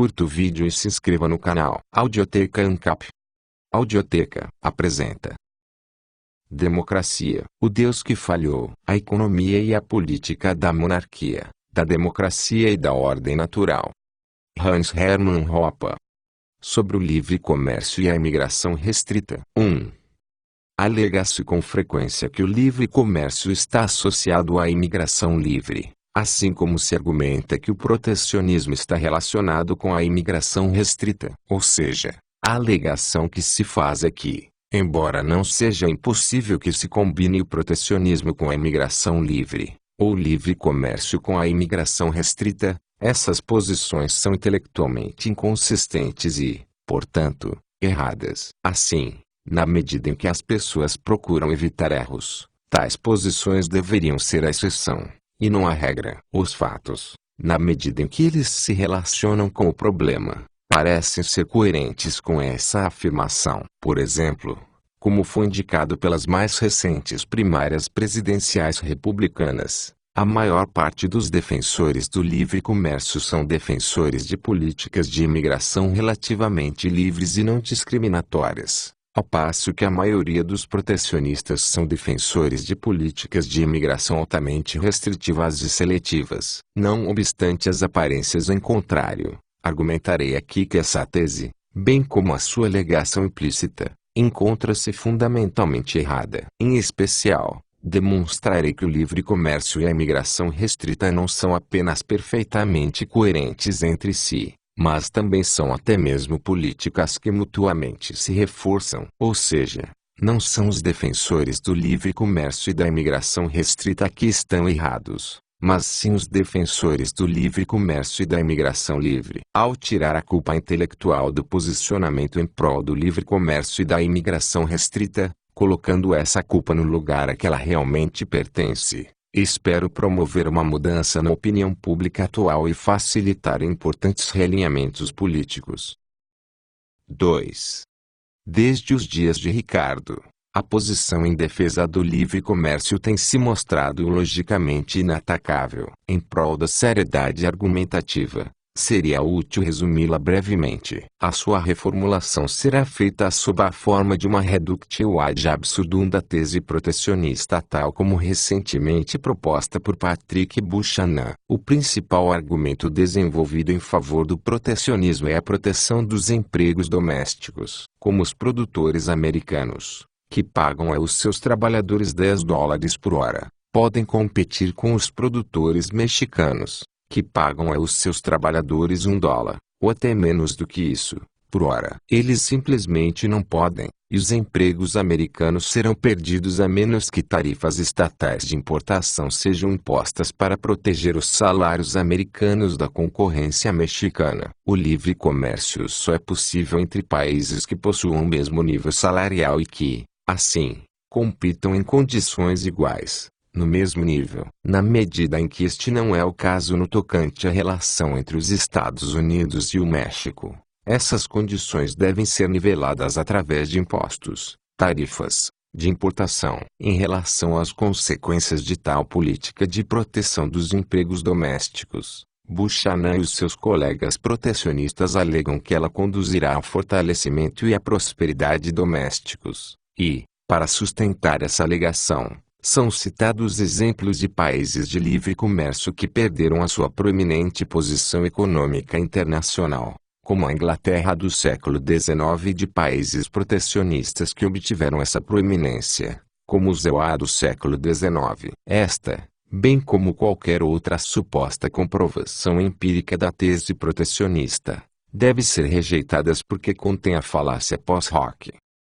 curta o vídeo e se inscreva no canal. Audioteca ANCAP. Audioteca apresenta Democracia, o Deus que falhou. A economia e a política da monarquia, da democracia e da ordem natural. Hans Hermann Hoppe. Sobre o livre comércio e a imigração restrita. 1. Alega-se com frequência que o livre comércio está associado à imigração livre, assim como se argumenta que o protecionismo está relacionado com a imigração restrita. Ou seja, a alegação que se faz é que, embora não seja impossível que se combine o protecionismo com a imigração livre, ou livre comércio com a imigração restrita, essas posições são intelectualmente inconsistentes e, portanto, erradas. Assim, na medida em que as pessoas procuram evitar erros, tais posições deveriam ser a exceção, e não a regra. Os fatos, na medida em que eles se relacionam com o problema, parecem ser coerentes com essa afirmação. Por exemplo, como foi indicado pelas mais recentes primárias presidenciais republicanas, a maior parte dos defensores do livre comércio são defensores de políticas de imigração relativamente livres e não discriminatórias, ao passo que a maioria dos protecionistas são defensores de políticas de imigração altamente restritivas e seletivas. Não obstante as aparências em contrário, argumentarei aqui que essa tese, bem como a sua alegação implícita, encontra-se fundamentalmente errada. Em especial, demonstrarei que o livre comércio e a imigração restrita não são apenas perfeitamente coerentes entre si, mas também são até mesmo políticas que mutuamente se reforçam. Ou seja, não são os defensores do livre comércio e da imigração restrita que estão errados, mas sim os defensores do livre comércio e da imigração livre. Ao tirar a culpa intelectual do posicionamento em prol do livre comércio e da imigração restrita, colocando essa culpa no lugar a que ela realmente pertence, espero promover uma mudança na opinião pública atual e facilitar importantes realinhamentos políticos. 2. Desde os dias de Ricardo, a posição em defesa do livre comércio tem se mostrado logicamente inatacável. Em prol da seriedade argumentativa, seria útil resumi-la brevemente. A sua reformulação será feita sob a forma de uma reductio ad absurdum da tese protecionista tal como recentemente proposta por Patrick Buchanan. O principal argumento desenvolvido em favor do protecionismo é a proteção dos empregos domésticos. Como os produtores americanos, que pagam aos seus trabalhadores $10 por hora, podem competir com os produtores mexicanos, que pagam aos seus trabalhadores $1, ou até menos do que isso, por hora. Eles simplesmente não podem, e os empregos americanos serão perdidos a menos que tarifas estatais de importação sejam impostas para proteger os salários americanos da concorrência mexicana. O livre comércio só é possível entre países que possuam o mesmo nível salarial e que, assim, compitam em condições iguais, no mesmo nível. Na medida em que este não é o caso no tocante à relação entre os Estados Unidos e o México, essas condições devem ser niveladas através de impostos, tarifas, de importação. Em relação às consequências de tal política de proteção dos empregos domésticos, Buchanan e os seus colegas protecionistas alegam que ela conduzirá ao fortalecimento e à prosperidade domésticos. E, para sustentar essa alegação, são citados exemplos de países de livre comércio que perderam a sua proeminente posição econômica internacional, como a Inglaterra do século XIX e de países protecionistas que obtiveram essa proeminência, como os EUA do século XIX. Esta, bem como qualquer outra suposta comprovação empírica da tese protecionista, deve ser rejeitadas porque contém a falácia post hoc.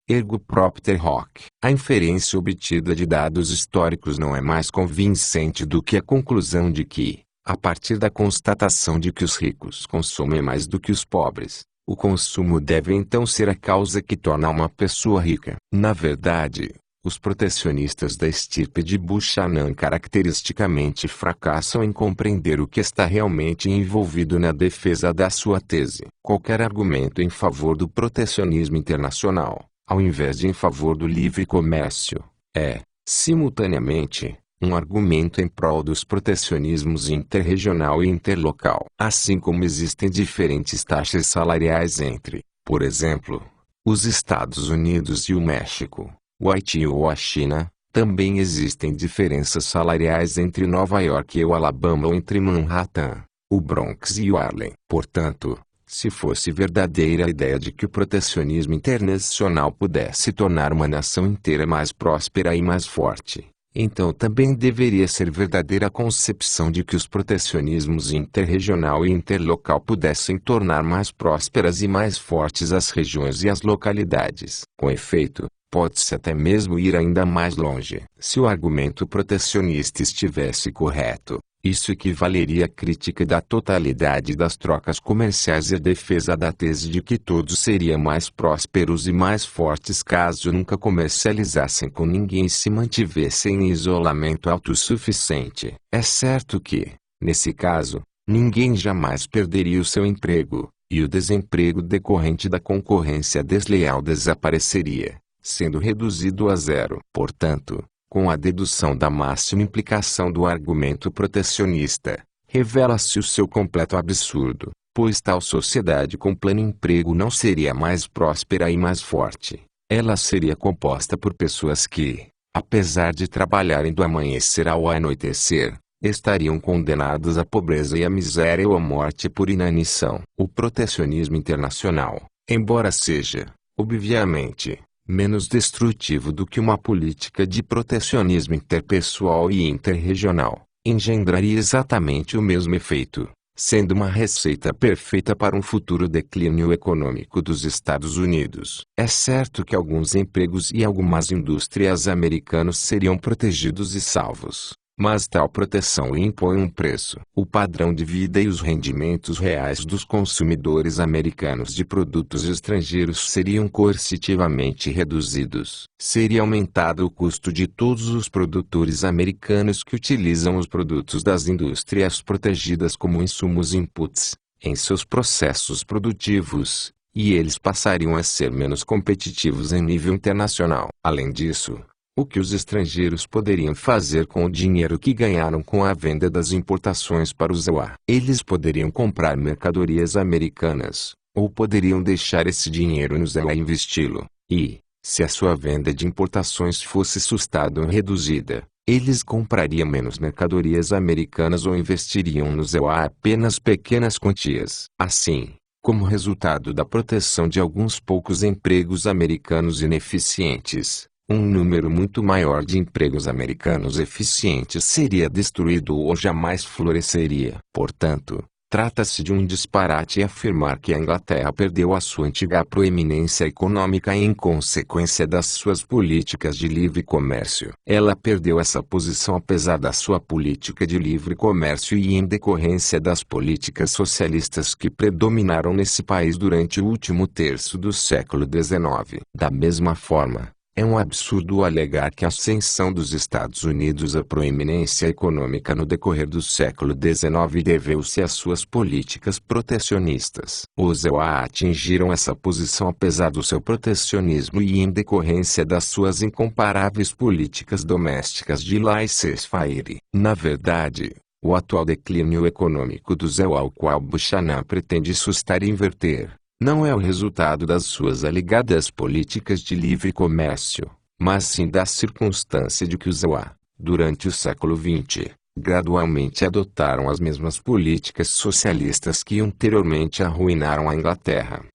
Ergo propter hoc. A inferência obtida de dados históricos não é mais convincente do que a conclusão de que, a partir da constatação de que os ricos consomem mais do que os pobres, o consumo deve então ser a causa que torna uma pessoa rica. Na verdade, os protecionistas da estirpe de Buchanan caracteristicamente fracassam em compreender o que está realmente envolvido na defesa da sua tese. Qualquer argumento em favor do protecionismo internacional, ao invés de em favor do livre comércio, é, simultaneamente, Um argumento em prol dos protecionismos interregional e interlocal. Assim como existem diferentes taxas salariais entre, por exemplo, os Estados Unidos e o México, o Haiti ou a China, também existem diferenças salariais entre Nova York e o Alabama ou entre Manhattan, o Bronx e o Harlem. Portanto, se fosse verdadeira a ideia de que o protecionismo internacional pudesse tornar uma nação inteira mais próspera e mais forte, então também deveria ser verdadeira a concepção de que os protecionismos interregional e interlocal pudessem tornar mais prósperas e mais fortes as regiões e as localidades. Com efeito, pode-se até mesmo ir ainda mais longe. Se o argumento protecionista estivesse correto, isso equivaleria à crítica da totalidade das trocas comerciais e à defesa da tese de que todos seriam mais prósperos e mais fortes caso nunca comercializassem com ninguém e se mantivessem em isolamento autossuficiente. É certo que, nesse caso, ninguém jamais perderia o seu emprego, e o desemprego decorrente da concorrência desleal desapareceria, sendo reduzido a zero. Portanto, com a dedução da máxima implicação do argumento protecionista, revela-se o seu completo absurdo, pois tal sociedade com pleno emprego não seria mais próspera e mais forte. Ela seria composta por pessoas que, apesar de trabalharem do amanhecer ao anoitecer, estariam condenadas à pobreza e à miséria ou à morte por inanição. O protecionismo internacional, embora seja, obviamente, menos destrutivo do que uma política de protecionismo interpessoal e interregional, engendraria exatamente o mesmo efeito, sendo uma receita perfeita para um futuro declínio econômico dos Estados Unidos. É certo que alguns empregos e algumas indústrias americanos seriam protegidos e salvos, mas tal proteção impõe um preço. O padrão de vida e os rendimentos reais dos consumidores americanos de produtos estrangeiros seriam coercitivamente reduzidos. Seria aumentado o custo de todos os produtores americanos que utilizam os produtos das indústrias protegidas como insumos inputs em seus processos produtivos, e eles passariam a ser menos competitivos em nível internacional. Além disso, o que os estrangeiros poderiam fazer com o dinheiro que ganharam com a venda das importações para os EUA? Eles poderiam comprar mercadorias americanas, ou poderiam deixar esse dinheiro nos EUA e investi-lo, e, se a sua venda de importações fosse sustada ou reduzida, eles comprariam menos mercadorias americanas ou investiriam nos EUA apenas pequenas quantias. Assim, como resultado da proteção de alguns poucos empregos americanos ineficientes, um número muito maior de empregos americanos eficientes seria destruído ou jamais floresceria. Portanto, trata-se de um disparate afirmar que a Inglaterra perdeu a sua antiga proeminência econômica em consequência das suas políticas de livre comércio. Ela perdeu essa posição apesar da sua política de livre comércio e em decorrência das políticas socialistas que predominaram nesse país durante o último terço do século XIX. Da mesma forma, é um absurdo alegar que a ascensão dos Estados Unidos à proeminência econômica no decorrer do século XIX deveu-se às suas políticas protecionistas. Os EUA atingiram essa posição apesar do seu protecionismo e em decorrência das suas incomparáveis políticas domésticas de laissez-faire. Na verdade, o atual declínio econômico dos EUA ao qual Buchanan pretende sustar e inverter, não é o resultado das suas alegadas políticas de livre comércio, mas sim da circunstância de que os EUA, durante o século XX, gradualmente adotaram as mesmas políticas socialistas que anteriormente arruinaram a Inglaterra.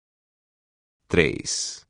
3.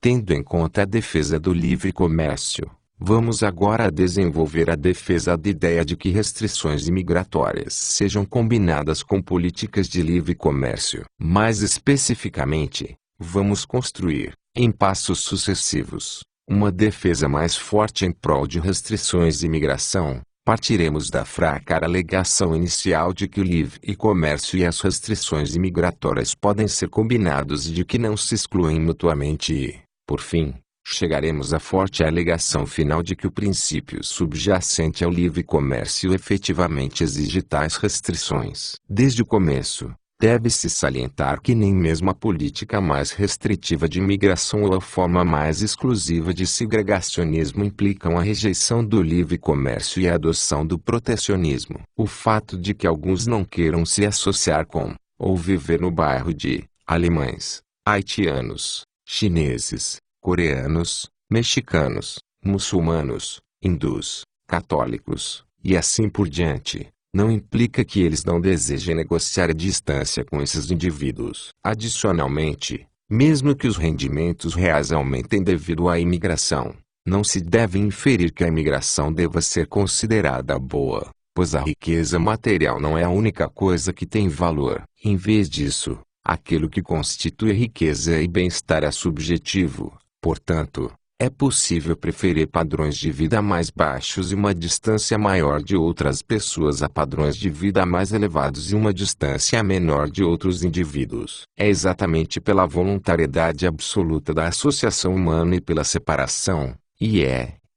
Tendo em conta a defesa do livre comércio, vamos agora desenvolver a defesa da ideia de que restrições imigratórias sejam combinadas com políticas de livre comércio. Mais especificamente, vamos construir, em passos sucessivos, uma defesa mais forte em prol de restrições de imigração. Partiremos da fraca alegação inicial de que o livre comércio e as restrições imigratórias podem ser combinados e de que não se excluem mutuamente e, por fim, chegaremos à forte alegação final de que o princípio subjacente ao livre comércio efetivamente exige tais restrições. Desde o começo, Deve-se salientar que nem mesmo a política mais restritiva de imigração ou a forma mais exclusiva de segregacionismo implicam a rejeição do livre comércio e a adoção do protecionismo. O fato de que alguns não queiram se associar com, ou viver no bairro de, alemães, haitianos, chineses, coreanos, mexicanos, muçulmanos, hindus, católicos, e assim por diante, não implica que eles não desejem negociar a distância com esses indivíduos. Adicionalmente, mesmo que os rendimentos reais aumentem devido à imigração, não se deve inferir que a imigração deva ser considerada boa, pois a riqueza material não é a única coisa que tem valor. Em vez disso, aquilo que constitui riqueza e bem-estar é subjetivo. Portanto, é possível preferir padrões de vida mais baixos e uma distância maior de outras pessoas a padrões de vida mais elevados e uma distância menor de outros indivíduos. É exatamente pela voluntariedade absoluta da associação humana e pela separação,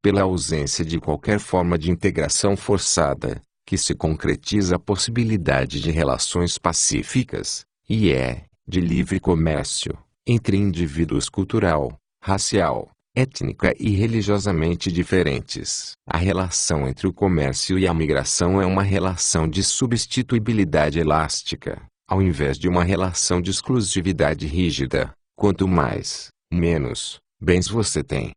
pela ausência de qualquer forma de integração forçada, que se concretiza a possibilidade de relações pacíficas, de livre comércio, entre indivíduos cultural, racial, étnica e religiosamente diferentes. A relação entre o comércio e a migração é uma relação de substituibilidade elástica, ao invés de uma relação de exclusividade rígida. Quanto menos bens você tem,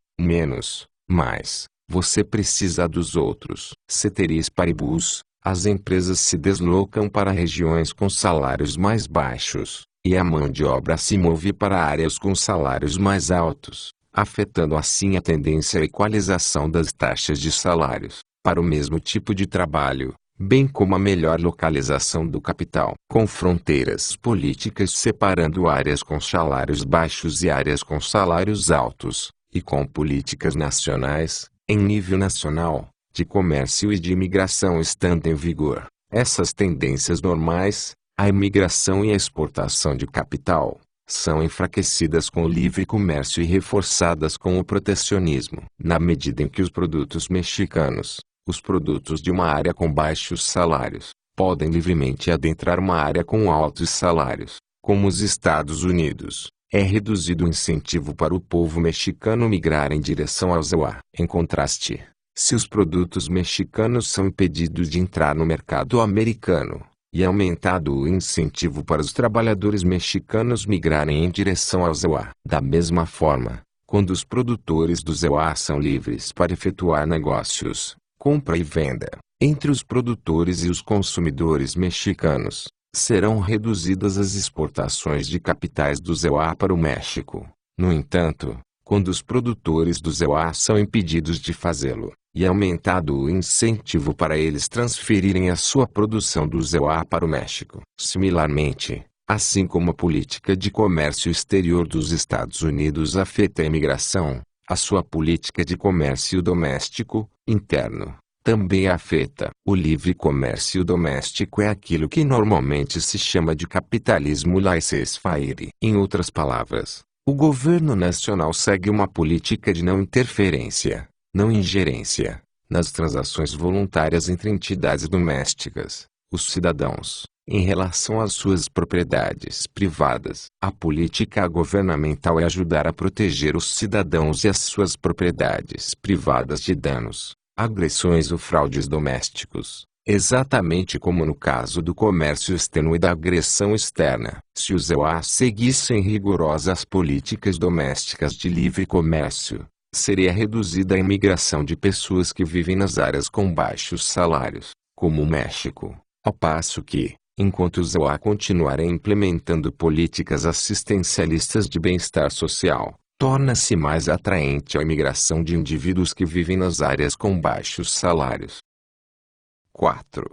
mais você precisa dos outros. Ceteris paribus, as empresas se deslocam para regiões com salários mais baixos, e a mão de obra se move para áreas com salários mais altos, afetando assim a tendência à equalização das taxas de salários, para o mesmo tipo de trabalho, bem como a melhor localização do capital. Com fronteiras políticas separando áreas com salários baixos e áreas com salários altos, e com políticas nacionais, em nível nacional, de comércio e de imigração estando em vigor, essas tendências normais, a imigração e a exportação de capital, são enfraquecidas com o livre comércio e reforçadas com o protecionismo. Na medida em que os produtos mexicanos, os produtos de uma área com baixos salários, podem livremente adentrar uma área com altos salários, como os Estados Unidos, é reduzido o incentivo para o povo mexicano migrar em direção aos EUA. Em contraste, se os produtos mexicanos são impedidos de entrar no mercado americano, e aumentado o incentivo para os trabalhadores mexicanos migrarem em direção aos EUA. Da mesma forma, quando os produtores dos EUA são livres para efetuar negócios, compra e venda, entre os produtores e os consumidores mexicanos, serão reduzidas as exportações de capitais dos EUA para o México. No entanto, quando os produtores dos EUA são impedidos de fazê-lo, e aumentado o incentivo para eles transferirem a sua produção dos EUA para o México. Similarmente, assim como a política de comércio exterior dos Estados Unidos afeta a imigração, a sua política de comércio doméstico, interno, também afeta. O livre comércio doméstico é aquilo que normalmente se chama de capitalismo laissez-faire. Em outras palavras, o governo nacional segue uma política de não interferência, não ingerência, nas transações voluntárias entre entidades domésticas, os cidadãos, em relação às suas propriedades privadas. A política governamental é ajudar a proteger os cidadãos e as suas propriedades privadas de danos, agressões ou fraudes domésticos, exatamente como no caso do comércio externo e da agressão externa. Se os EUA seguissem rigorosas políticas domésticas de livre comércio, seria reduzida a imigração de pessoas que vivem nas áreas com baixos salários, como o México, ao passo que, enquanto os EUA continuarem implementando políticas assistencialistas de bem-estar social, torna-se mais atraente a imigração de indivíduos que vivem nas áreas com baixos salários. 4.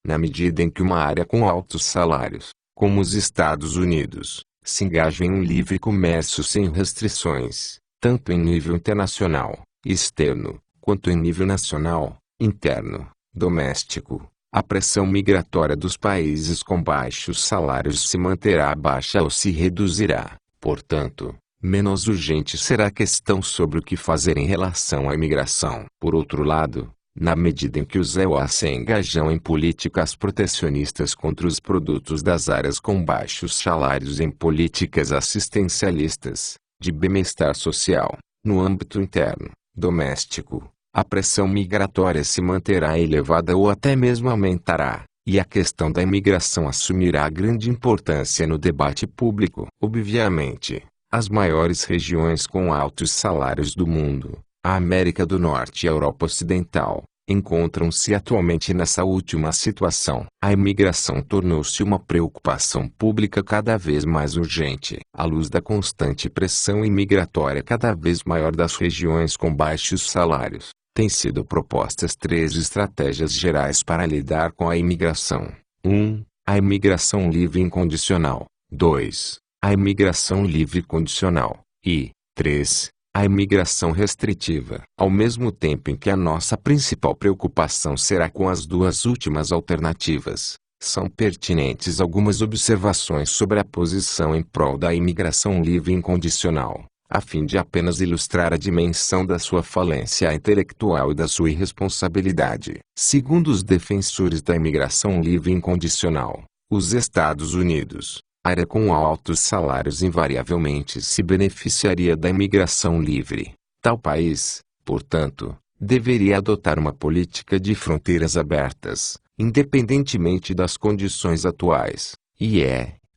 Na medida em que uma área com altos salários, como os Estados Unidos, se engaja em um livre comércio sem restrições, tanto em nível internacional, externo, quanto em nível nacional, interno, doméstico, a pressão migratória dos países com baixos salários se manterá baixa ou se reduzirá. Portanto, menos urgente será a questão sobre o que fazer em relação à imigração. Por outro lado, Na medida em que os EUA se engajam em políticas protecionistas contra os produtos das áreas com baixos salários em políticas assistencialistas, de bem-estar social, no âmbito interno, doméstico, a pressão migratória se manterá elevada ou até mesmo aumentará, e a questão da imigração assumirá grande importância no debate público. Obviamente, as maiores regiões com altos salários do mundo, a América do Norte e a Europa Ocidental, encontram-se atualmente nessa última situação. A imigração tornou-se uma preocupação pública cada vez mais urgente, à luz da constante pressão imigratória cada vez maior das regiões com baixos salários. Têm sido propostas 3 estratégias gerais para lidar com a imigração. 1. A imigração livre e incondicional. 2. A imigração livre e condicional. E 3. A imigração restritiva. Ao mesmo tempo em que a nossa principal preocupação será com as duas últimas alternativas, são pertinentes algumas observações sobre a posição em prol da imigração livre e incondicional, a fim de apenas ilustrar a dimensão da sua falência intelectual e da sua irresponsabilidade. Segundo os defensores da imigração livre e incondicional, os Estados Unidos, área com altos salários, invariavelmente se beneficiaria da imigração livre. Tal país, portanto, deveria adotar uma política de fronteiras abertas, independentemente das condições atuais.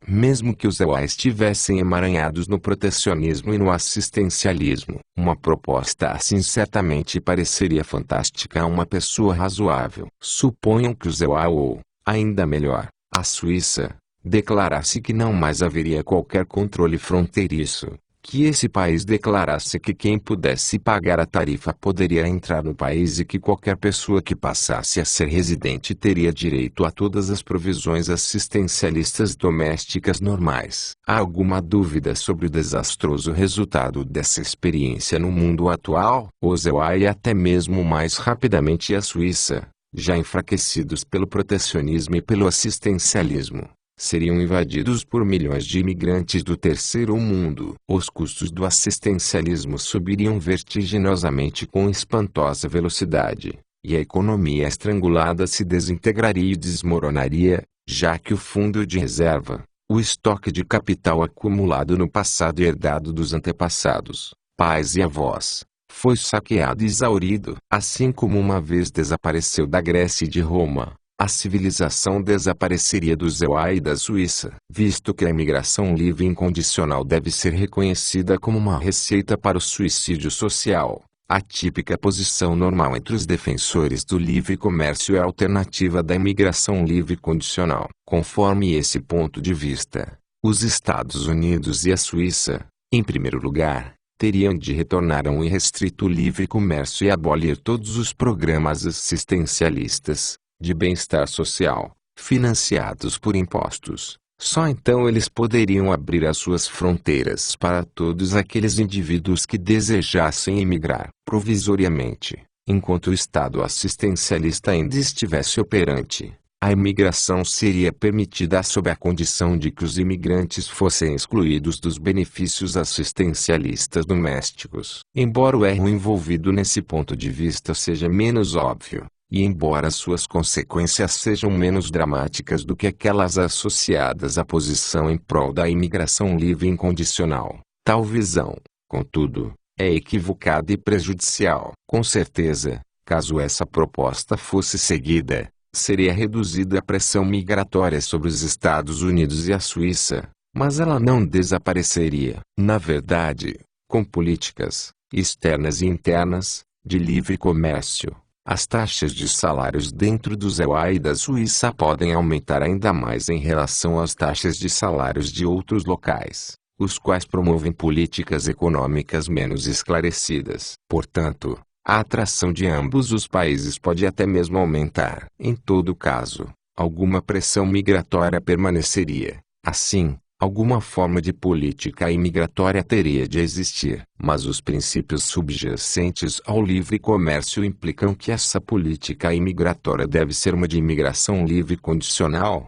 Mesmo que os EUA estivessem emaranhados no protecionismo e no assistencialismo, uma proposta assim certamente pareceria fantástica a uma pessoa razoável. Suponham que os EUA ou, ainda melhor, a Suíça, declarasse que não mais haveria qualquer controle fronteiriço, que esse país declarasse que quem pudesse pagar a tarifa poderia entrar no país e que qualquer pessoa que passasse a ser residente teria direito a todas as provisões assistencialistas domésticas normais. Há alguma dúvida sobre o desastroso resultado dessa experiência no mundo atual? Os EUA e até mesmo mais rapidamente a Suíça, já enfraquecidos pelo protecionismo e pelo assistencialismo, seriam invadidos por milhões de imigrantes do terceiro mundo. Os custos do assistencialismo subiriam vertiginosamente com espantosa velocidade, e a economia estrangulada se desintegraria e desmoronaria, já que o fundo de reserva, o estoque de capital acumulado no passado e herdado dos antepassados, pais e avós, foi saqueado e exaurido. Assim como uma vez desapareceu da Grécia e de Roma, a civilização desapareceria dos EUA e da Suíça. Visto que a imigração livre e incondicional deve ser reconhecida como uma receita para o suicídio social, a típica posição normal entre os defensores do livre comércio é a alternativa da imigração livre e condicional. Conforme esse ponto de vista, os Estados Unidos e a Suíça, em primeiro lugar, teriam de retornar a um irrestrito livre comércio e abolir todos os programas assistencialistas de bem-estar social, financiados por impostos. Só então eles poderiam abrir as suas fronteiras para todos aqueles indivíduos que desejassem emigrar. Provisoriamente, enquanto o Estado assistencialista ainda estivesse operante, a imigração seria permitida sob a condição de que os imigrantes fossem excluídos dos benefícios assistencialistas domésticos. Embora o erro envolvido nesse ponto de vista seja menos óbvio, e embora suas consequências sejam menos dramáticas do que aquelas associadas à posição em prol da imigração livre e incondicional, tal visão, contudo, é equivocada e prejudicial. Com certeza, caso essa proposta fosse seguida, seria reduzida a pressão migratória sobre os Estados Unidos e a Suíça, mas ela não desapareceria. Na verdade, com políticas, externas e internas, de livre comércio, as taxas de salários dentro dos EUA e da Suíça podem aumentar ainda mais em relação às taxas de salários de outros locais, os quais promovem políticas econômicas menos esclarecidas. Portanto, a atração de ambos os países pode até mesmo aumentar. Em todo caso, alguma pressão migratória permaneceria. Assim, alguma forma de política imigratória teria de existir. Mas os princípios subjacentes ao livre comércio implicam que essa política imigratória deve ser uma de imigração livre e condicional?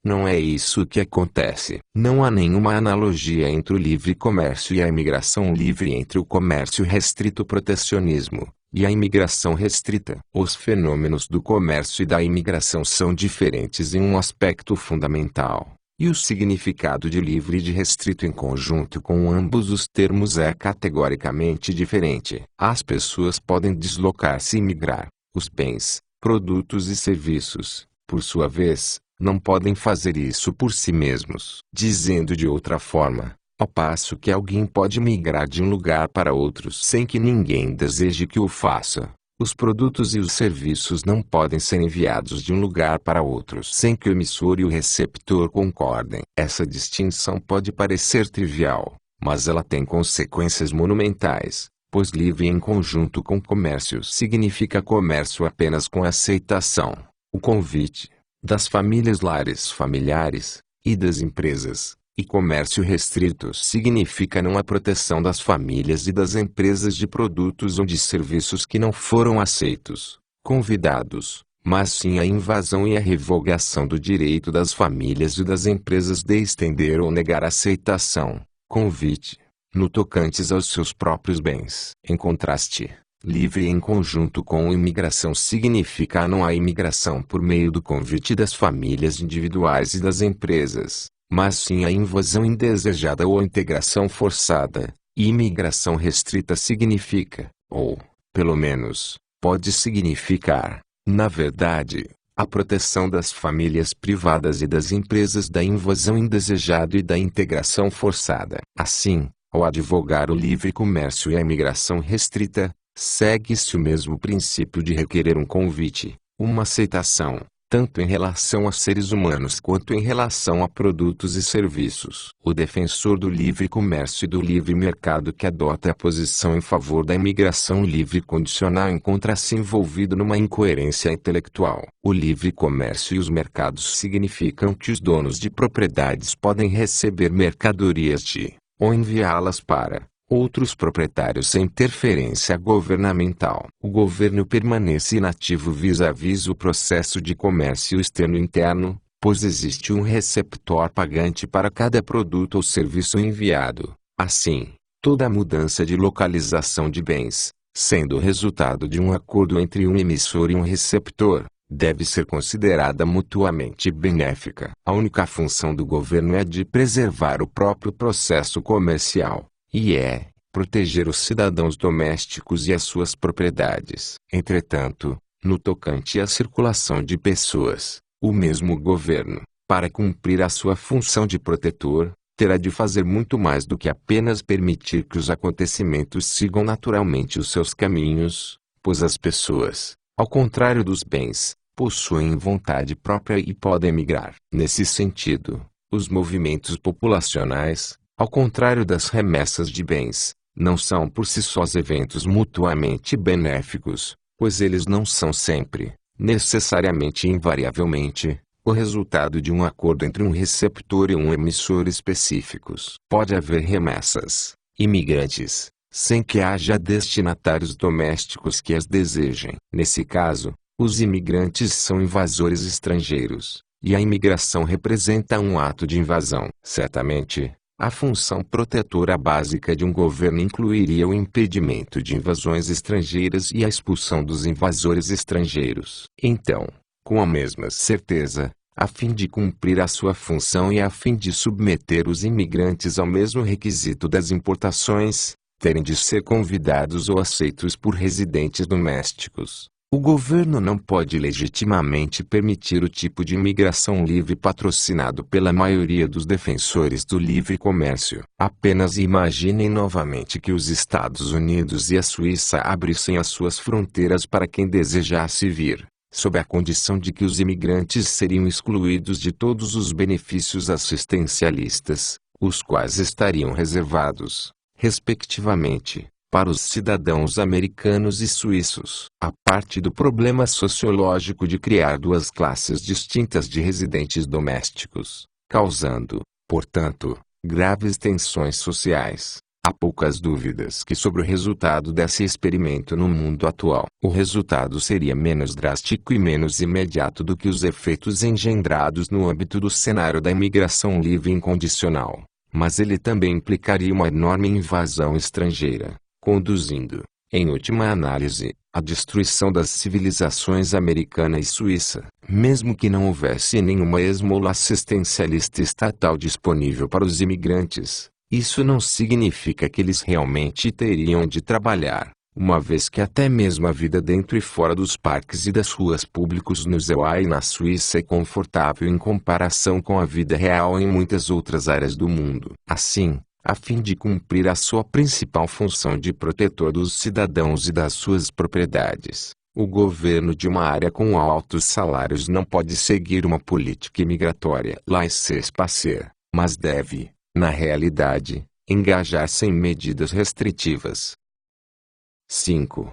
Não é isso que acontece. Não há nenhuma analogia entre o livre comércio e a imigração livre, entre o comércio restrito e o protecionismo, e a imigração restrita. Os fenômenos do comércio e da imigração são diferentes em um aspecto fundamental, e o significado de livre e de restrito em conjunto com ambos os termos é categoricamente diferente. As pessoas podem deslocar-se e migrar. Os bens, produtos e serviços, por sua vez, não podem fazer isso por si mesmos. Dizendo de outra forma, ao passo que alguém pode migrar de um lugar para outro sem que ninguém deseje que o faça, os produtos e os serviços não podem ser enviados de um lugar para outro sem que o emissor e o receptor concordem. Essa distinção pode parecer trivial, mas ela tem consequências monumentais, pois livre em conjunto com comércio significa comércio apenas com aceitação, o convite, das famílias lares familiares, e das empresas. E comércio restrito significa não a proteção das famílias e das empresas de produtos ou de serviços que não foram aceitos, convidados, mas sim a invasão e a revogação do direito das famílias e das empresas de estender ou negar aceitação, convite, no tocantes aos seus próprios bens. Em contraste, livre em conjunto com imigração significa não a imigração por meio do convite das famílias individuais e das empresas, mas sim a invasão indesejada ou a integração forçada. E imigração restrita significa, ou, pelo menos, pode significar, na verdade, a proteção das famílias privadas e das empresas da invasão indesejada e da integração forçada. Assim, ao advogar o livre comércio e a imigração restrita, segue-se o mesmo princípio de requerer um convite, uma aceitação, tanto em relação a seres humanos quanto em relação a produtos e serviços. O defensor do livre comércio e do livre mercado que adota a posição em favor da imigração livre condicional encontra-se envolvido numa incoerência intelectual. O livre comércio e os mercados significam que os donos de propriedades podem receber mercadorias de, ou enviá-las para, outros proprietários sem interferência governamental. O governo permanece inativo vis-à-vis o processo de comércio externo e interno, pois existe um receptor pagante para cada produto ou serviço enviado. Assim, toda mudança de localização de bens, sendo o resultado de um acordo entre um emissor e um receptor, deve ser considerada mutuamente benéfica. A única função do governo é de preservar o próprio processo comercial, e é proteger os cidadãos domésticos e as suas propriedades. Entretanto, no tocante à circulação de pessoas, o mesmo governo, para cumprir a sua função de protetor, terá de fazer muito mais do que apenas permitir que os acontecimentos sigam naturalmente os seus caminhos, pois as pessoas, ao contrário dos bens, possuem vontade própria e podem migrar. Nesse sentido, os movimentos populacionais, ao contrário das remessas de bens, não são por si sós eventos mutuamente benéficos, pois eles não são sempre, necessariamente e invariavelmente, o resultado de um acordo entre um receptor e um emissor específicos. Pode haver remessas, imigrantes, sem que haja destinatários domésticos que as desejem. Nesse caso, os imigrantes são invasores estrangeiros, e a imigração representa um ato de invasão. Certamente, a função protetora básica de um governo incluiria o impedimento de invasões estrangeiras e a expulsão dos invasores estrangeiros. Então, com a mesma certeza, a fim de cumprir a sua função e a fim de submeter os imigrantes ao mesmo requisito das importações, terem de ser convidados ou aceitos por residentes domésticos. O governo não pode legitimamente permitir o tipo de imigração livre patrocinado pela maioria dos defensores do livre comércio. Apenas imaginem novamente que os Estados Unidos e a Suíça abrissem as suas fronteiras para quem desejasse vir, sob a condição de que os imigrantes seriam excluídos de todos os benefícios assistencialistas, os quais estariam reservados, respectivamente, para os cidadãos americanos e suíços. A parte do problema sociológico de criar duas classes distintas de residentes domésticos, causando, portanto, graves tensões sociais. Há poucas dúvidas que sobre o resultado desse experimento no mundo atual. O resultado seria menos drástico e menos imediato do que os efeitos engendrados no âmbito do cenário da imigração livre incondicional, mas ele também implicaria uma enorme invasão estrangeira, conduzindo, Em última análise, a destruição das civilizações americana e suíça, mesmo que não houvesse nenhuma esmola assistencialista estatal disponível para os imigrantes, isso não significa que eles realmente teriam de trabalhar, uma vez que até mesmo a vida dentro e fora dos parques e das ruas públicos no ZEUA e na Suíça é confortável em comparação com a vida real em muitas outras áreas do mundo. Assim, a fim de cumprir a sua principal função de protetor dos cidadãos e das suas propriedades, o governo de uma área com altos salários não pode seguir uma política imigratória laissez-passer, mas deve, na realidade, engajar-se em medidas restritivas. 5.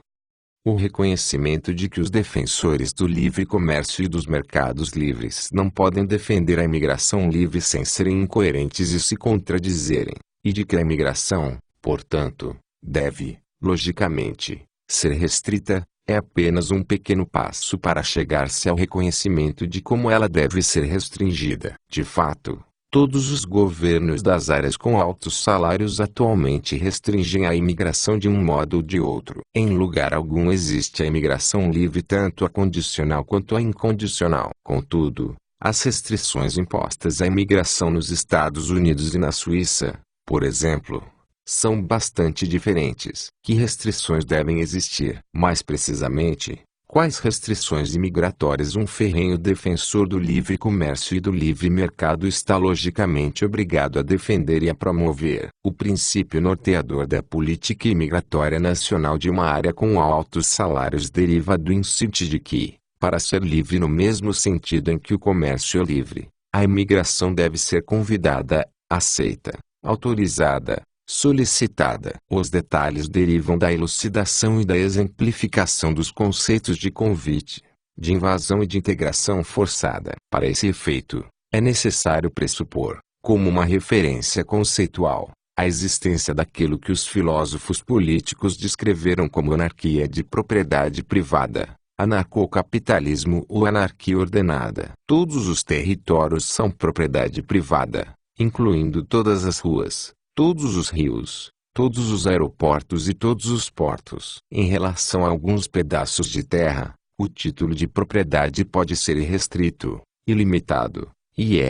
O reconhecimento de que os defensores do livre comércio e dos mercados livres não podem defender a imigração livre sem serem incoerentes e se contradizerem, e de que a imigração, portanto, deve, logicamente, ser restrita, é apenas um pequeno passo para chegar-se ao reconhecimento de como ela deve ser restringida. De fato, todos os governos das áreas com altos salários atualmente restringem a imigração de um modo ou de outro. Em lugar algum existe a imigração livre tanto a condicional quanto a incondicional. Contudo, as restrições impostas à imigração nos Estados Unidos e na Suíça, por exemplo, são bastante diferentes. Que restrições devem existir? Mais precisamente, quais restrições imigratórias um ferrenho defensor do livre comércio e do livre mercado está logicamente obrigado a defender e a promover? O princípio norteador da política imigratória nacional de uma área com altos salários deriva do insight de que, para ser livre no mesmo sentido em que o comércio é livre, a imigração deve ser convidada, aceita, autorizada, solicitada. Os detalhes derivam da elucidação e da exemplificação dos conceitos de convite, de invasão e de integração forçada. Para esse efeito, é necessário pressupor, como uma referência conceitual, a existência daquilo que os filósofos políticos descreveram como anarquia de propriedade privada, anarcocapitalismo ou anarquia ordenada. Todos os territórios são propriedade privada, incluindo todas as ruas, todos os rios, todos os aeroportos e todos os portos. Em relação a alguns pedaços de terra, o título de propriedade pode ser irrestrito, ilimitado, e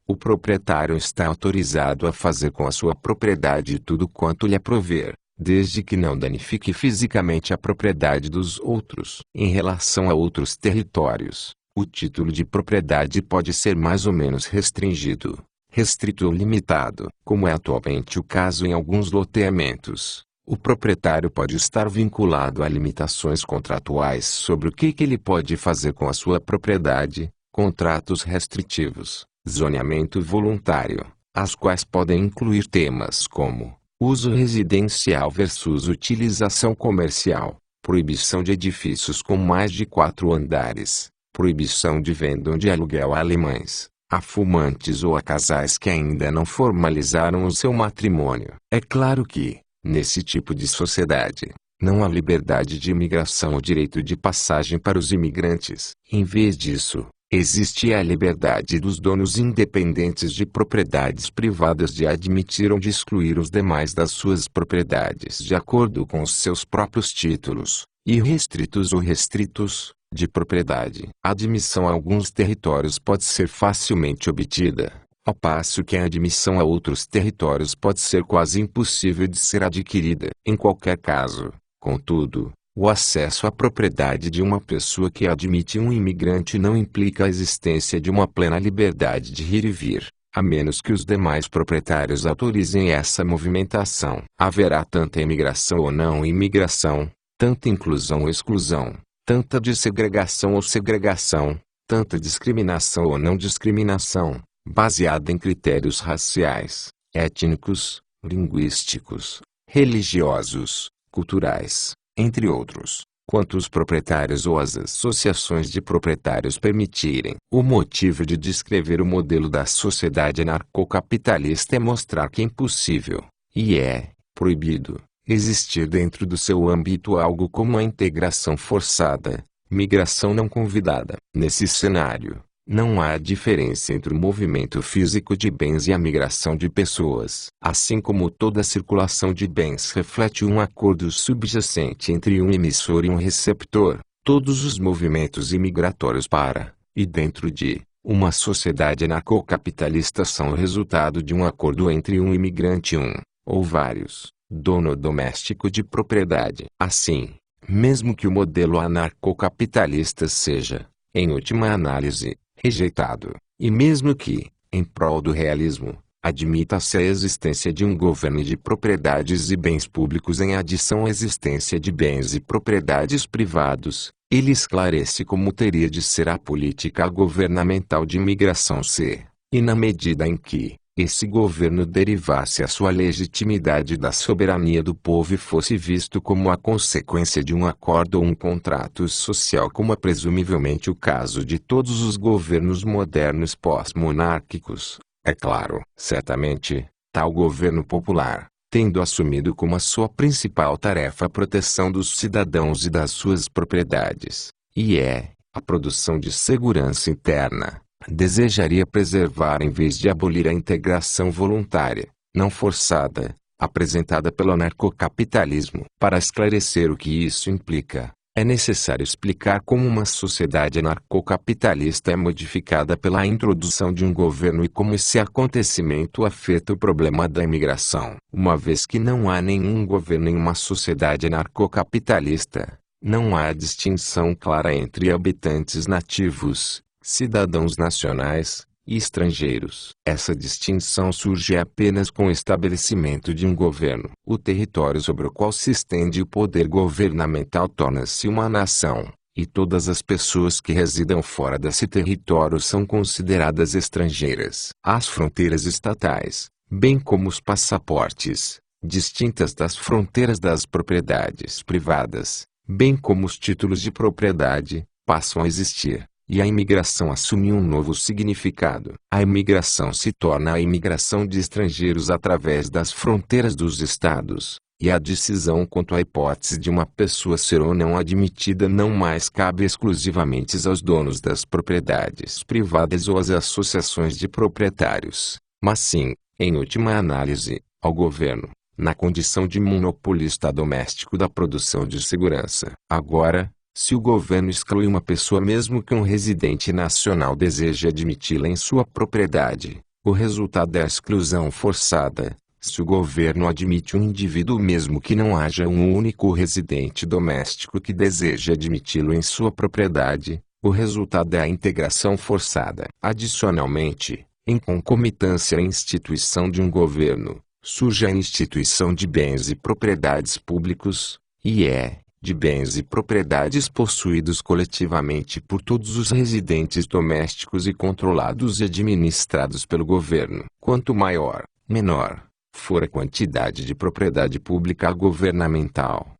o proprietário está autorizado a fazer com a sua propriedade tudo quanto lhe aprover, desde que não danifique fisicamente a propriedade dos outros. Em relação a outros territórios, o título de propriedade pode ser mais ou menos restringido, restrito ou limitado. Como é atualmente o caso em alguns loteamentos, o proprietário pode estar vinculado a limitações contratuais sobre o que ele pode fazer com a sua propriedade, contratos restritivos, zoneamento voluntário, as quais podem incluir temas como uso residencial versus utilização comercial, proibição de edifícios com mais de 4 andares, proibição de venda ou de aluguel a alemães, a fumantes ou a casais que ainda não formalizaram o seu matrimônio. É claro que, nesse tipo de sociedade, não há liberdade de imigração ou direito de passagem para os imigrantes. Em vez disso, existe a liberdade dos donos independentes de propriedades privadas de admitir ou de excluir os demais das suas propriedades de acordo com os seus próprios títulos, irrestritos ou restritos, de propriedade. A admissão a alguns territórios pode ser facilmente obtida, ao passo que a admissão a outros territórios pode ser quase impossível de ser adquirida. Em qualquer caso, contudo, o acesso à propriedade de uma pessoa que admite um imigrante não implica a existência de uma plena liberdade de ir e vir, a menos que os demais proprietários autorizem essa movimentação. Haverá tanta imigração ou não imigração, tanta inclusão ou exclusão, tanta dessegregação ou segregação, tanta discriminação ou não discriminação, baseada em critérios raciais, étnicos, linguísticos, religiosos, culturais, entre outros, quanto os proprietários ou as associações de proprietários permitirem. O motivo de descrever o modelo da sociedade anarcocapitalista é mostrar que é impossível, e proibido, existir dentro do seu âmbito algo como a integração forçada, migração não convidada. Nesse cenário, Não há diferença entre o movimento físico de bens e a migração de pessoas. Assim como toda circulação de bens reflete um acordo subjacente entre um emissor e um receptor, todos os movimentos imigratórios para, e dentro de, uma sociedade anarcocapitalista são o resultado de um acordo entre um imigrante e ou vários, dono doméstico de propriedade. Assim, mesmo que o modelo anarcocapitalista seja, em última análise, rejeitado, e mesmo que, em prol do realismo, admita-se a existência de um governo de propriedades e bens públicos em adição à existência de bens e propriedades privados, ele esclarece como teria de ser a política governamental de imigração se, e na medida em que, esse governo derivasse a sua legitimidade da soberania do povo e fosse visto como a consequência de um acordo ou um contrato social, como é presumivelmente o caso de todos os governos modernos pós-monárquicos. É claro, certamente, tal governo popular, tendo assumido como a sua principal tarefa a proteção dos cidadãos e das suas propriedades, e a produção de segurança interna, desejaria preservar em vez de abolir a integração voluntária, não forçada, apresentada pelo anarcocapitalismo. Para esclarecer o que isso implica, é necessário explicar como uma sociedade anarcocapitalista é modificada pela introdução de um governo e como esse acontecimento afeta o problema da imigração. Uma vez que não há nenhum governo em uma sociedade anarcocapitalista, não há distinção clara entre habitantes nativos, cidadãos nacionais e estrangeiros. Essa distinção surge apenas com o estabelecimento de um governo. O território sobre o qual se estende o poder governamental torna-se uma nação, e todas as pessoas que residam fora desse território são consideradas estrangeiras. As fronteiras estatais, bem como os passaportes, distintas das fronteiras das propriedades privadas, bem como os títulos de propriedade, passam a existir. E a imigração assume um novo significado. A imigração se torna a imigração de estrangeiros através das fronteiras dos estados, e a decisão quanto à hipótese de uma pessoa ser ou não admitida não mais cabe exclusivamente aos donos das propriedades privadas ou às associações de proprietários, mas sim, em última análise, ao governo, na condição de monopolista doméstico da produção de segurança. Agora, se o governo exclui uma pessoa mesmo que um residente nacional deseje admiti-la em sua propriedade, o resultado é a exclusão forçada. Se o governo admite um indivíduo mesmo que não haja um único residente doméstico que deseje admiti-lo em sua propriedade, o resultado é a integração forçada. Adicionalmente, em concomitância à instituição de um governo, surge a instituição de bens e propriedades públicos, e de bens e propriedades possuídos coletivamente por todos os residentes domésticos e controlados e administrados pelo governo. Quanto menor for a quantidade de propriedade pública governamental,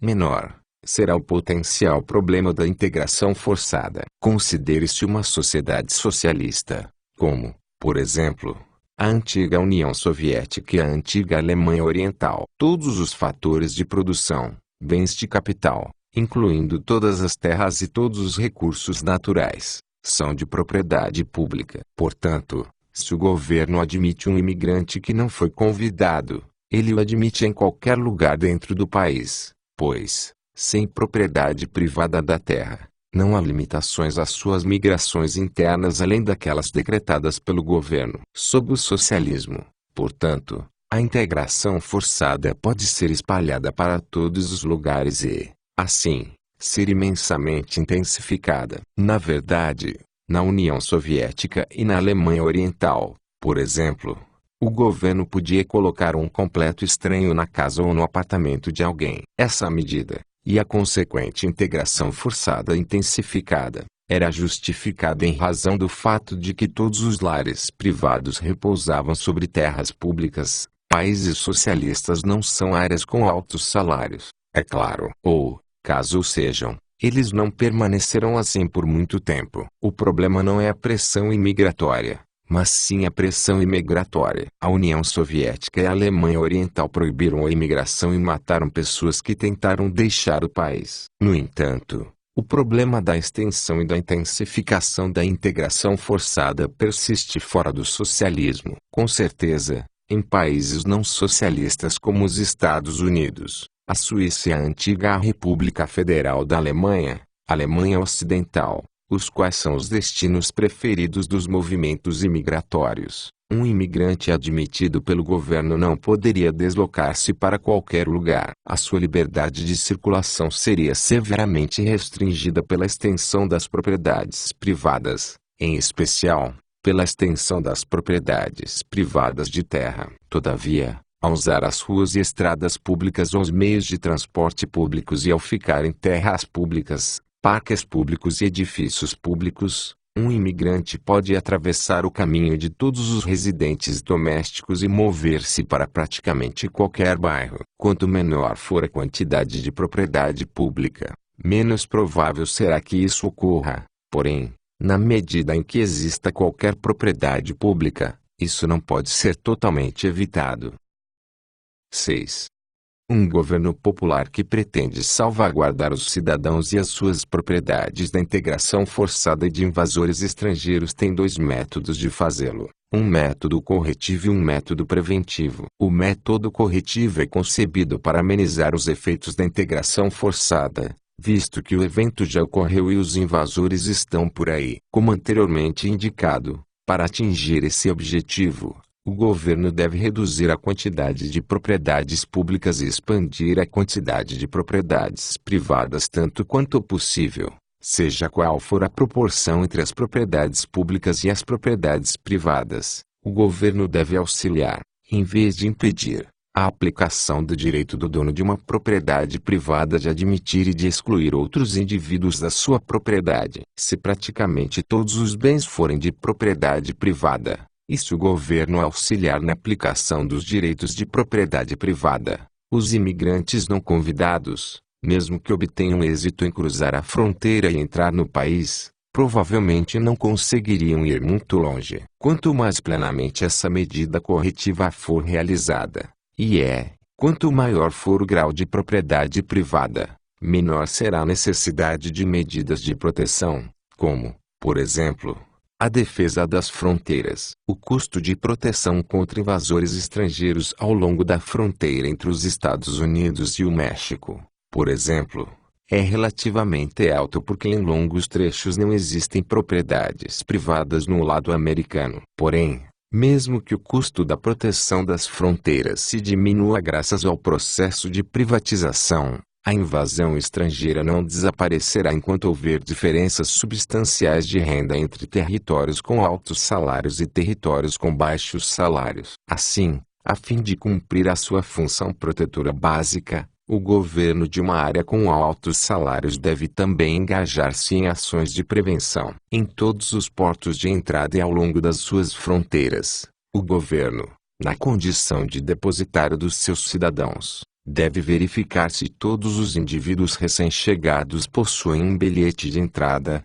menor será o potencial problema da integração forçada. Considere-se uma sociedade socialista, como, por exemplo, a antiga União Soviética e a antiga Alemanha Oriental. Todos os fatores de produção, bens de capital, incluindo todas as terras e todos os recursos naturais, são de propriedade pública. Portanto, se o governo admite um imigrante que não foi convidado, ele o admite em qualquer lugar dentro do país, pois, sem propriedade privada da terra, não há limitações às suas migrações internas além daquelas decretadas pelo governo. Sob o socialismo, portanto, a integração forçada pode ser espalhada para todos os lugares e, assim, ser imensamente intensificada. Na verdade, na União Soviética e na Alemanha Oriental, por exemplo, o governo podia colocar um completo estranho na casa ou no apartamento de alguém. Essa medida, e a consequente integração forçada intensificada, era justificada em razão do fato de que todos os lares privados repousavam sobre terras públicas. Países socialistas não são áreas com altos salários, é claro. Ou, caso sejam, eles não permanecerão assim por muito tempo. O problema não é a pressão imigratória, mas sim a pressão imigratória. A União Soviética e a Alemanha Oriental proibiram a imigração e mataram pessoas que tentaram deixar o país. No entanto, O problema da extensão e da intensificação da integração forçada persiste fora do socialismo. Com certeza, em países não socialistas como os Estados Unidos, a Suíça e a antiga República Federal da Alemanha, Alemanha Ocidental, os quais são os destinos preferidos dos movimentos imigratórios. Um imigrante admitido pelo governo não poderia deslocar-se para qualquer lugar. A sua liberdade de circulação seria severamente restringida pela extensão das propriedades privadas, em especial, pela extensão das propriedades privadas de terra. Todavia, ao usar as ruas e estradas públicas ou os meios de transporte públicos e ao ficar em terras públicas, parques públicos e edifícios públicos, um imigrante pode atravessar o caminho de todos os residentes domésticos e mover-se para praticamente qualquer bairro. Quanto menor for a quantidade de propriedade pública, menos provável será que isso ocorra. Porém, na medida em que exista qualquer propriedade pública, isso não pode ser totalmente evitado. 6. Um governo popular que pretende salvaguardar os cidadãos e as suas propriedades da integração forçada e de invasores estrangeiros tem dois métodos de fazê-lo: um método corretivo e um método preventivo. O método corretivo é concebido para amenizar os efeitos da integração forçada, visto que o evento já ocorreu e os invasores estão por aí. Como anteriormente indicado, para atingir esse objetivo, o governo deve reduzir a quantidade de propriedades públicas e expandir a quantidade de propriedades privadas tanto quanto possível, seja qual for a proporção entre as propriedades públicas e as propriedades privadas. O governo deve auxiliar, em vez de impedir, a aplicação do direito do dono de uma propriedade privada de admitir e de excluir outros indivíduos da sua propriedade. Se praticamente todos os bens forem de propriedade privada, e se o governo auxiliar na aplicação dos direitos de propriedade privada, os imigrantes não convidados, mesmo que obtenham êxito em cruzar a fronteira e entrar no país, provavelmente não conseguiriam ir muito longe. Quanto mais plenamente essa medida corretiva for realizada, quanto maior for o grau de propriedade privada, menor será a necessidade de medidas de proteção, como, por exemplo, a defesa das fronteiras. O custo de proteção contra invasores estrangeiros ao longo da fronteira entre os Estados Unidos e o México, por exemplo, é relativamente alto porque em longos trechos não existem propriedades privadas no lado americano. Porém, mesmo que o custo da proteção das fronteiras se diminua graças ao processo de privatização, a invasão estrangeira não desaparecerá enquanto houver diferenças substanciais de renda entre territórios com altos salários e territórios com baixos salários. Assim, a fim de cumprir a sua função protetora básica, o governo de uma área com altos salários deve também engajar-se em ações de prevenção. Em todos os portos de entrada e ao longo das suas fronteiras, o governo, na condição de depositário dos seus cidadãos, deve verificar se todos os indivíduos recém-chegados possuem um bilhete de entrada,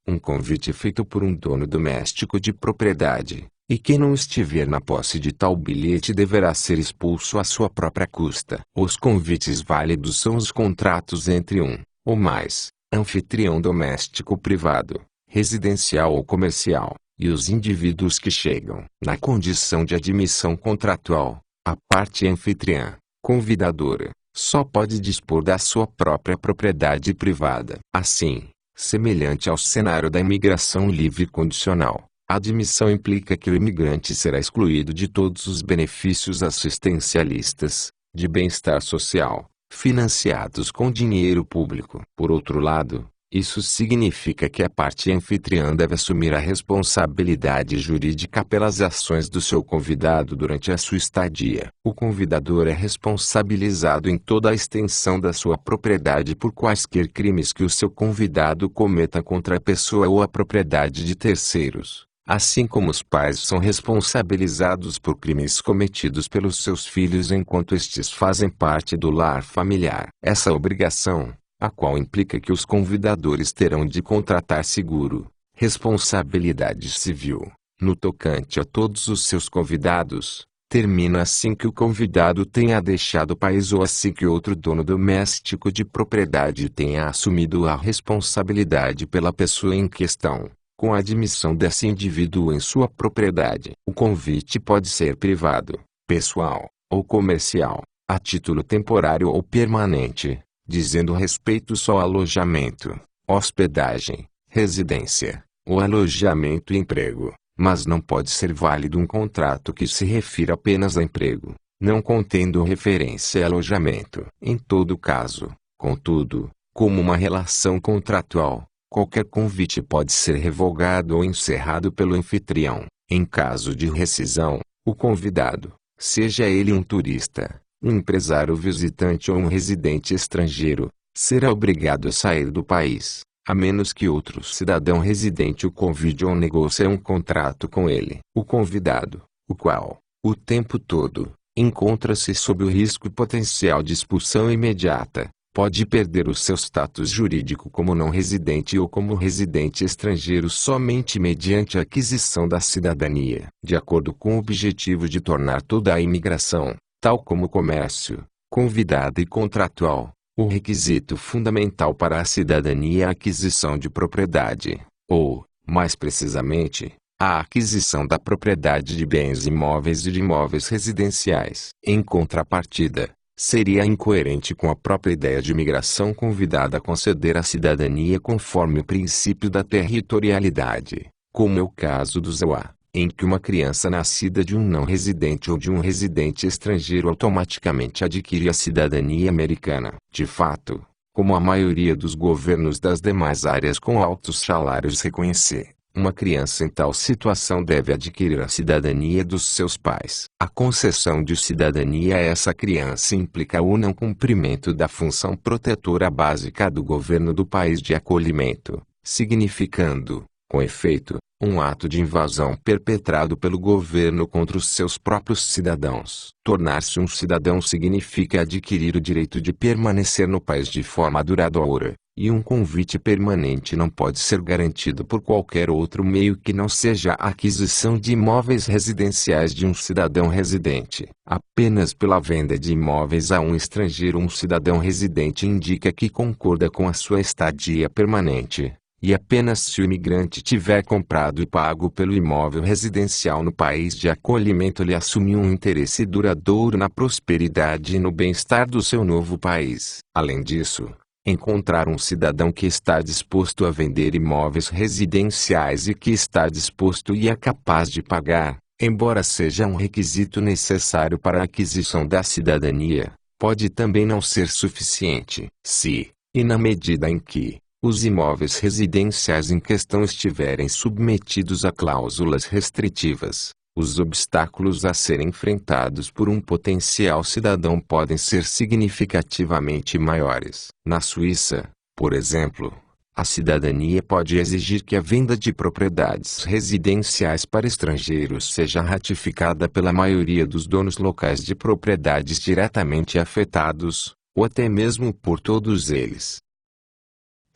um convite feito por um dono doméstico de propriedade, e quem não estiver na posse de tal bilhete deverá ser expulso à sua própria custa. Os convites válidos são os contratos entre um, ou mais, anfitrião doméstico privado, residencial ou comercial, e os indivíduos que chegam. Na condição de admissão contratual, a parte anfitriã, convidadora, só pode dispor da sua própria propriedade privada. Assim, semelhante ao cenário da imigração livre condicional, a admissão implica que o imigrante será excluído de todos os benefícios assistencialistas, de bem-estar social, financiados com dinheiro público. Por outro lado, isso significa que a parte anfitriã deve assumir a responsabilidade jurídica pelas ações do seu convidado durante a sua estadia. O convidador é responsabilizado em toda a extensão da sua propriedade por quaisquer crimes que o seu convidado cometa contra a pessoa ou a propriedade de terceiros, assim como os pais são responsabilizados por crimes cometidos pelos seus filhos enquanto estes fazem parte do lar familiar. Essa obrigação, a qual implica que os convidadores terão de contratar seguro, responsabilidade civil, no tocante a todos os seus convidados, termina assim que o convidado tenha deixado o país ou assim que outro dono doméstico de propriedade tenha assumido a responsabilidade pela pessoa em questão, com a admissão desse indivíduo em sua propriedade. O convite pode ser privado, pessoal, ou comercial, a título temporário ou permanente, dizendo respeito só ao alojamento, hospedagem, residência, ou alojamento e emprego. Mas não pode ser válido um contrato que se refira apenas a emprego, não contendo referência a alojamento. Em todo caso, contudo, como uma relação contratual, qualquer convite pode ser revogado ou encerrado pelo anfitrião. Em caso de rescisão, o convidado, seja ele um turista, um empresário visitante ou um residente estrangeiro, será obrigado a sair do país, a menos que outro cidadão residente o convide ou negocie um contrato com ele. O convidado, o qual, o tempo todo, encontra-se sob o risco potencial de expulsão imediata, pode perder o seu status jurídico como não residente ou como residente estrangeiro somente mediante a aquisição da cidadania. De acordo com o objetivo de tornar toda a imigração, tal como comércio, convidada e contratual, o requisito fundamental para a cidadania é a aquisição de propriedade, ou, mais precisamente, a aquisição da propriedade de bens imóveis e de imóveis residenciais. Em contrapartida, seria incoerente com a própria ideia de imigração convidada a conceder a cidadania conforme o princípio da territorialidade, como é o caso do ZOA, em que uma criança nascida de um não residente ou de um residente estrangeiro automaticamente adquire a cidadania americana. De fato, como a maioria dos governos das demais áreas com altos salários reconhecer, uma criança em tal situação deve adquirir a cidadania dos seus pais. A concessão de cidadania a essa criança implica o não cumprimento da função protetora básica do governo do país de acolhimento, significando, com efeito, um ato de invasão perpetrado pelo governo contra os seus próprios cidadãos. Tornar-se um cidadão significa adquirir o direito de permanecer no país de forma duradoura, e um convite permanente não pode ser garantido por qualquer outro meio que não seja a aquisição de imóveis residenciais de um cidadão residente. Apenas pela venda de imóveis a um estrangeiro um cidadão residente indica que concorda com a sua estadia permanente. E apenas se o imigrante tiver comprado e pago pelo imóvel residencial no país de acolhimento ele assumiu um interesse duradouro na prosperidade e no bem-estar do seu novo país. Além disso, encontrar um cidadão que está disposto a vender imóveis residenciais e que está disposto e é capaz de pagar, embora seja um requisito necessário para a aquisição da cidadania, pode também não ser suficiente. Se, e na medida em que, os imóveis residenciais em questão estiverem submetidos a cláusulas restritivas, os obstáculos a serem enfrentados por um potencial cidadão podem ser significativamente maiores. Na Suíça, por exemplo, a cidadania pode exigir que a venda de propriedades residenciais para estrangeiros seja ratificada pela maioria dos donos locais de propriedades diretamente afetados, ou até mesmo por todos eles.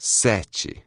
7.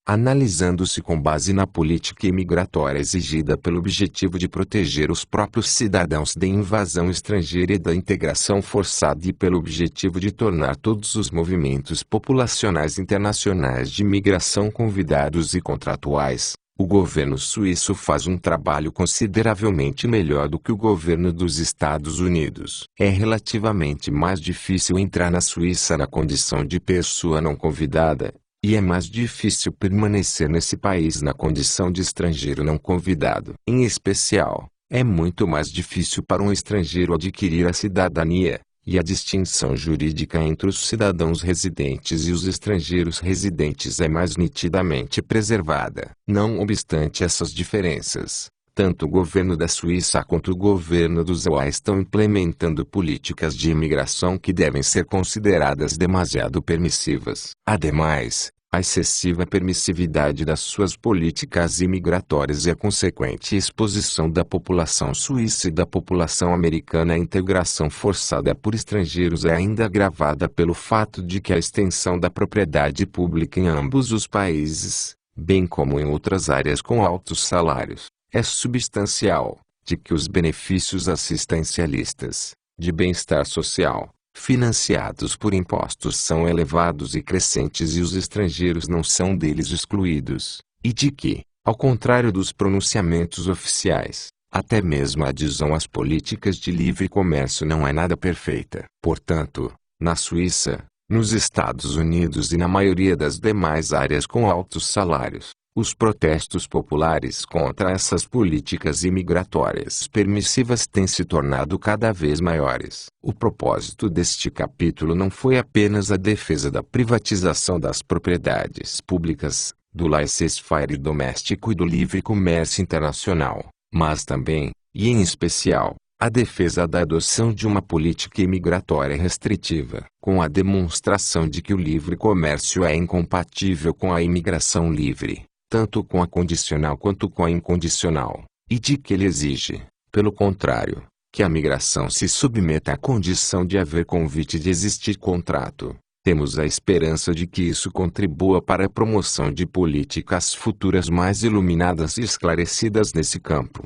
Analisando-se com base na política imigratória exigida pelo objetivo de proteger os próprios cidadãos da invasão estrangeira e da integração forçada e pelo objetivo de tornar todos os movimentos populacionais internacionais de imigração convidados e contratuais, o governo suíço faz um trabalho consideravelmente melhor do que o governo dos Estados Unidos. É relativamente mais difícil entrar na Suíça na condição de pessoa não convidada, e é mais difícil permanecer nesse país na condição de estrangeiro não convidado. Em especial, é muito mais difícil para um estrangeiro adquirir a cidadania, e a distinção jurídica entre os cidadãos residentes e os estrangeiros residentes é mais nitidamente preservada. Não obstante essas diferenças, tanto o governo da Suíça quanto o governo do ZOA estão implementando políticas de imigração que devem ser consideradas demasiado permissivas. Ademais, a excessiva permissividade das suas políticas imigratórias e a consequente exposição da população suíça e da população americana à integração forçada por estrangeiros é ainda agravada pelo fato de que a extensão da propriedade pública em ambos os países, bem como em outras áreas com altos salários, é substancial, de que os benefícios assistencialistas, de bem-estar social, financiados por impostos são elevados e crescentes e os estrangeiros não são deles excluídos, e de que, ao contrário dos pronunciamentos oficiais, até mesmo a adesão às políticas de livre comércio não é nada perfeita. Portanto, na Suíça, nos Estados Unidos e na maioria das demais áreas com altos salários, os protestos populares contra essas políticas imigratórias permissivas têm se tornado cada vez maiores. O propósito deste capítulo não foi apenas a defesa da privatização das propriedades públicas, do laissez-faire doméstico e do livre comércio internacional, mas também, e em especial, a defesa da adoção de uma política imigratória restritiva, com a demonstração de que o livre comércio é incompatível com a imigração livre, tanto com a condicional quanto com a incondicional, e de que ele exige, pelo contrário, que a migração se submeta à condição de haver convite de existir contrato. Temos a esperança de que isso contribua para a promoção de políticas futuras mais iluminadas e esclarecidas nesse campo.